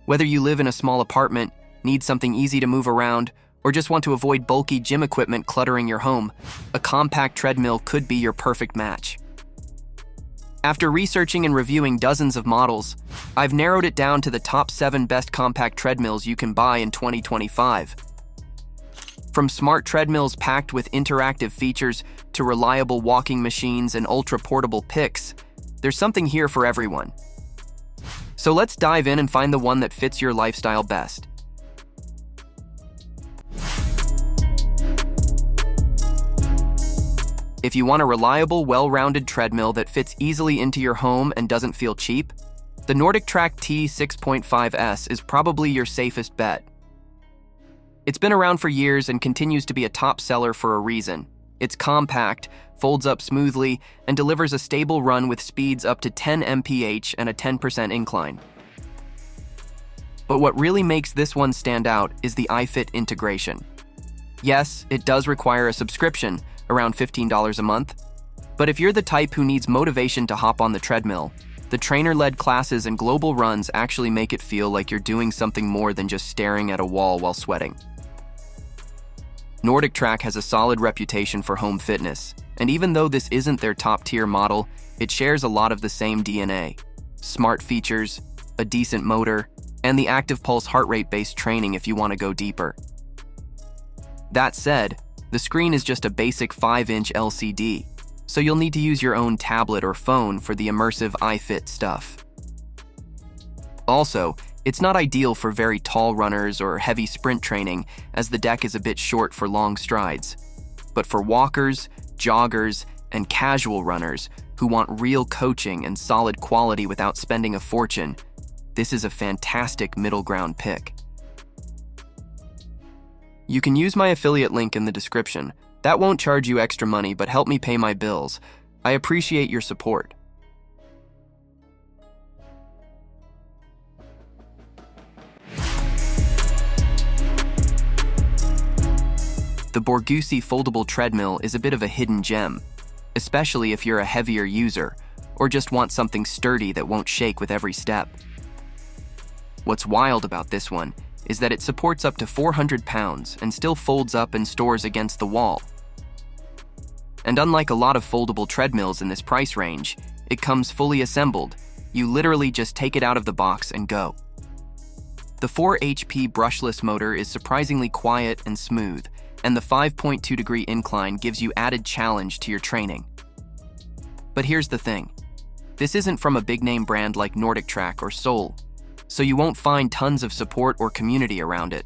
Whether you live in a small apartment, need something easy to move around, or just want to avoid bulky gym equipment cluttering your home, a compact treadmill could be your perfect match. After researching and reviewing dozens of models, I've narrowed it down to the top 7 best compact treadmills you can buy in 2025. From smart treadmills packed with interactive features to reliable walking machines and ultra-portable picks, there's something here for everyone. So let's dive in and find the one that fits your lifestyle best. If you want a reliable, well-rounded treadmill that fits easily into your home and doesn't feel cheap, the NordicTrack T6.5S is probably your safest bet. It's been around for years and continues to be a top seller for a reason. It's compact, folds up smoothly, and delivers a stable run with speeds up to 10 mph and a 10% incline. But what really makes this one stand out is the iFit integration. Yes, it does require a subscription, around $15 a month. But if you're the type who needs motivation to hop on the treadmill, the trainer-led classes and global runs actually make it feel like you're doing something more than just staring at a wall while sweating. NordicTrack has a solid reputation for home fitness, and even though this isn't their top-tier model, it shares a lot of the same DNA. Smart features, a decent motor, and the active pulse heart rate-based training if you want to go deeper. That said, the screen is just a basic 5-inch LCD, so you'll need to use your own tablet or phone for the immersive iFit stuff. Also, it's not ideal for very tall runners or heavy sprint training, as the deck is a bit short for long strides. But for walkers, joggers, and casual runners who want real coaching and solid quality without spending a fortune, this is a fantastic middle ground pick. You can use my affiliate link in the description. That won't charge you extra money, but help me pay my bills. I appreciate your support. The Borgussi foldable treadmill is a bit of a hidden gem, especially if you're a heavier user or just want something sturdy that won't shake with every step. What's wild about this one is that it supports up to 400 pounds and still folds up and stores against the wall. And unlike a lot of foldable treadmills in this price range, it comes fully assembled. You literally just take it out of the box and go. The 4 HP brushless motor is surprisingly quiet and smooth, and the 5.2-degree incline gives you added challenge to your training. But here's the thing. This isn't from a big-name brand like NordicTrack or Soul, so you won't find tons of support or community around it.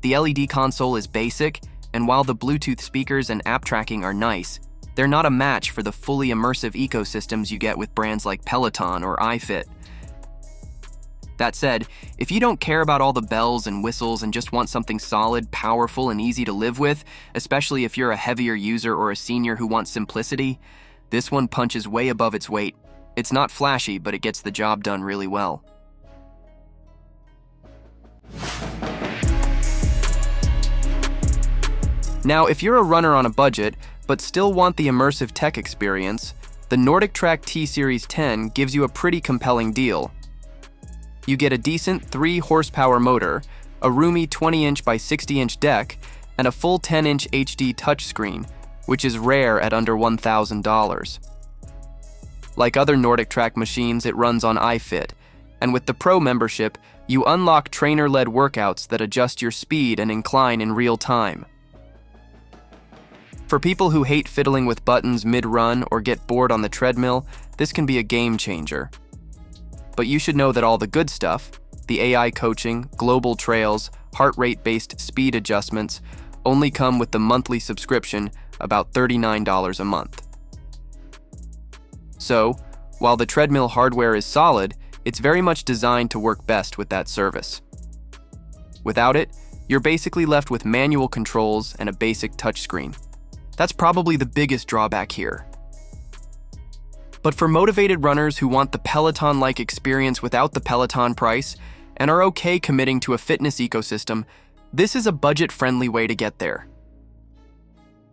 The LED console is basic, and while the Bluetooth speakers and app tracking are nice, they're not a match for the fully immersive ecosystems you get with brands like Peloton or iFit. That said, if you don't care about all the bells and whistles and just want something solid, powerful, and easy to live with, especially if you're a heavier user or a senior who wants simplicity, this one punches way above its weight. It's not flashy, but it gets the job done really well. Now, if you're a runner on a budget, but still want the immersive tech experience, the NordicTrack T-Series 10 gives you a pretty compelling deal. You get a decent 3-horsepower motor, a roomy 20-inch by 60-inch deck, and a full 10-inch HD touchscreen, which is rare at under $1,000. Like other NordicTrack machines, it runs on iFit, and with the Pro membership, you unlock trainer-led workouts that adjust your speed and incline in real time. For people who hate fiddling with buttons mid-run or get bored on the treadmill, this can be a game changer. But you should know that all the good stuff, the AI coaching, global trails, heart rate-based speed adjustments, only come with the monthly subscription, about $39 a month. So, while the treadmill hardware is solid, it's very much designed to work best with that service. Without it, you're basically left with manual controls and a basic touchscreen. That's probably the biggest drawback here. But for motivated runners who want the Peloton-like experience without the Peloton price and are okay committing to a fitness ecosystem, this is a budget-friendly way to get there.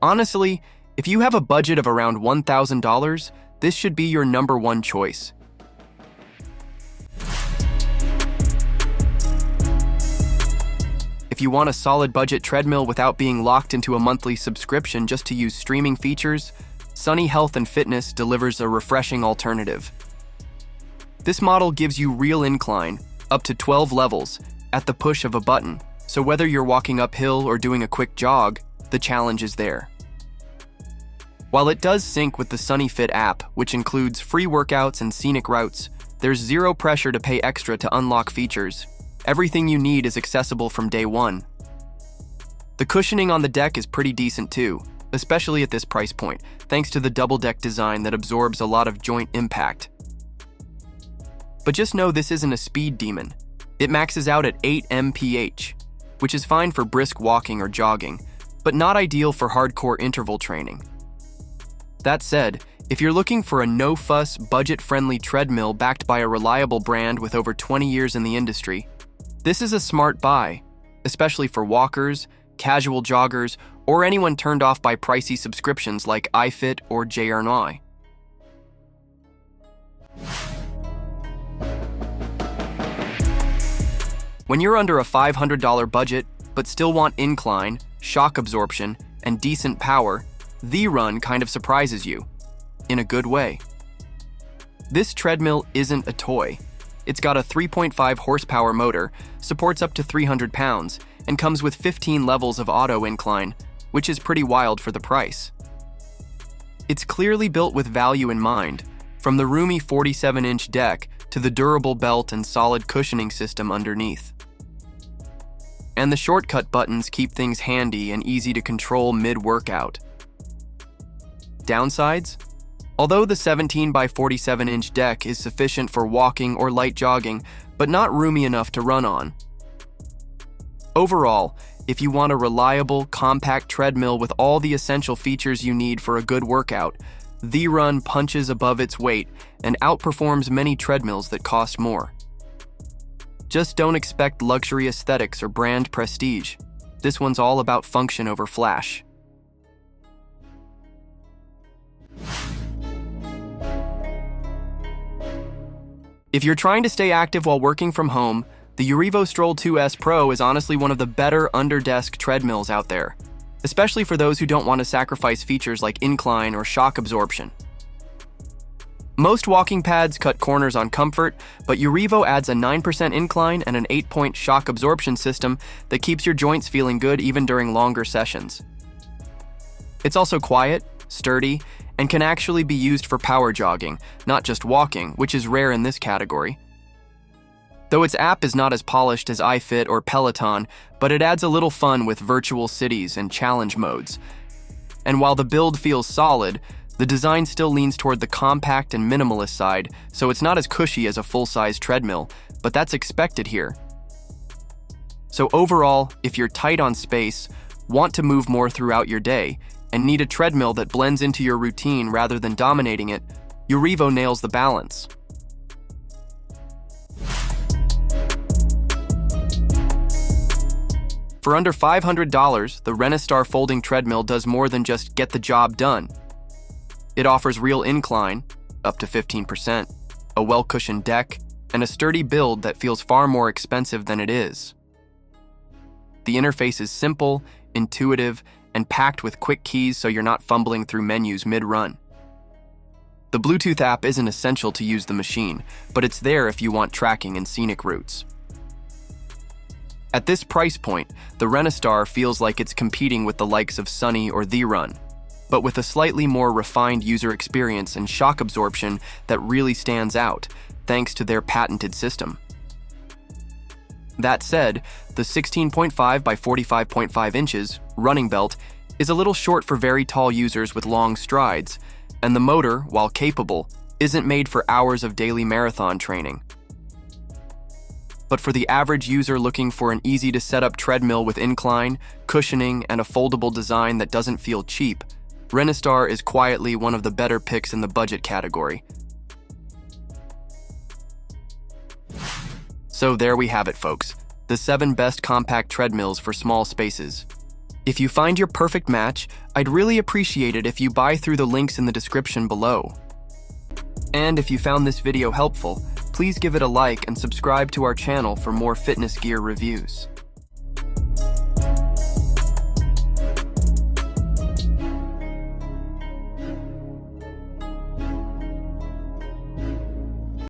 Honestly, if you have a budget of around $1,000, this should be your #1 choice. If you want a solid budget treadmill without being locked into a monthly subscription just to use streaming features, Sunny Health and Fitness delivers a refreshing alternative. This model gives you real incline, up to 12 levels, at the push of a button, so whether you're walking uphill or doing a quick jog, the challenge is there. While it does sync with the Sunny Fit app, which includes free workouts and scenic routes, there's zero pressure to pay extra to unlock features. Everything you need is accessible from day one. The cushioning on the deck is pretty decent too, especially at this price point, thanks to the double-deck design that absorbs a lot of joint impact. But just know this isn't a speed demon. It maxes out at 8 mph, which is fine for brisk walking or jogging, but not ideal for hardcore interval training. That said, if you're looking for a no-fuss, budget-friendly treadmill backed by a reliable brand with over 20 years in the industry, this is a smart buy, especially for walkers, casual joggers, or anyone turned off by pricey subscriptions like iFit or JRNY. When you're under a $500 budget, but still want incline, shock absorption, and decent power, the Run kind of surprises you, in a good way. This treadmill isn't a toy. It's got a 3.5 horsepower motor, supports up to 300 pounds, and comes with 15 levels of auto incline, which is pretty wild for the price. It's clearly built with value in mind, from the roomy 47-inch deck to the durable belt and solid cushioning system underneath. And the shortcut buttons keep things handy and easy to control mid-workout. Downsides? Although the 17 by 47-inch deck is sufficient for walking or light jogging, but not roomy enough to run on. Overall, if you want a reliable, compact treadmill with all the essential features you need for a good workout, the Run punches above its weight and outperforms many treadmills that cost more. Just don't expect luxury aesthetics or brand prestige. This one's all about function over flash. If you're trying to stay active while working from home, the Urivo Stroll 2S Pro is honestly one of the better under-desk treadmills out there, especially for those who don't want to sacrifice features like incline or shock absorption. Most walking pads cut corners on comfort, but Urivo adds a 9% incline and an 8-point shock absorption system that keeps your joints feeling good even during longer sessions. It's also quiet, sturdy, and can actually be used for power jogging, not just walking, which is rare in this category. Though its app is not as polished as iFit or Peloton, but it adds a little fun with virtual cities and challenge modes. And while the build feels solid, the design still leans toward the compact and minimalist side, so it's not as cushy as a full-size treadmill, but that's expected here. So overall, if you're tight on space, want to move more throughout your day, and need a treadmill that blends into your routine rather than dominating it, Urivo nails the balance. For under $500, the Renistar folding treadmill does more than just get the job done. It offers real incline, up to 15%, a well-cushioned deck, and a sturdy build that feels far more expensive than it is. The interface is simple, intuitive, and packed with quick keys so you're not fumbling through menus mid-run. The Bluetooth app isn't essential to use the machine, but it's there if you want tracking and scenic routes. At this price point, the Renistar feels like it's competing with the likes of Sunny or The Run, but with a slightly more refined user experience and shock absorption that really stands out, thanks to their patented system. That said, the 16.5 by 45.5 inches running belt is a little short for very tall users with long strides, and the motor, while capable, isn't made for hours of daily marathon training. But for the average user looking for an easy-to-set-up treadmill with incline, cushioning, and a foldable design that doesn't feel cheap, Renistar is quietly one of the better picks in the budget category. So there we have it, folks. The 7 best compact treadmills for small spaces. If you find your perfect match, I'd really appreciate it if you buy through the links in the description below. And if you found this video helpful, please give it a like and subscribe to our channel for more fitness gear reviews.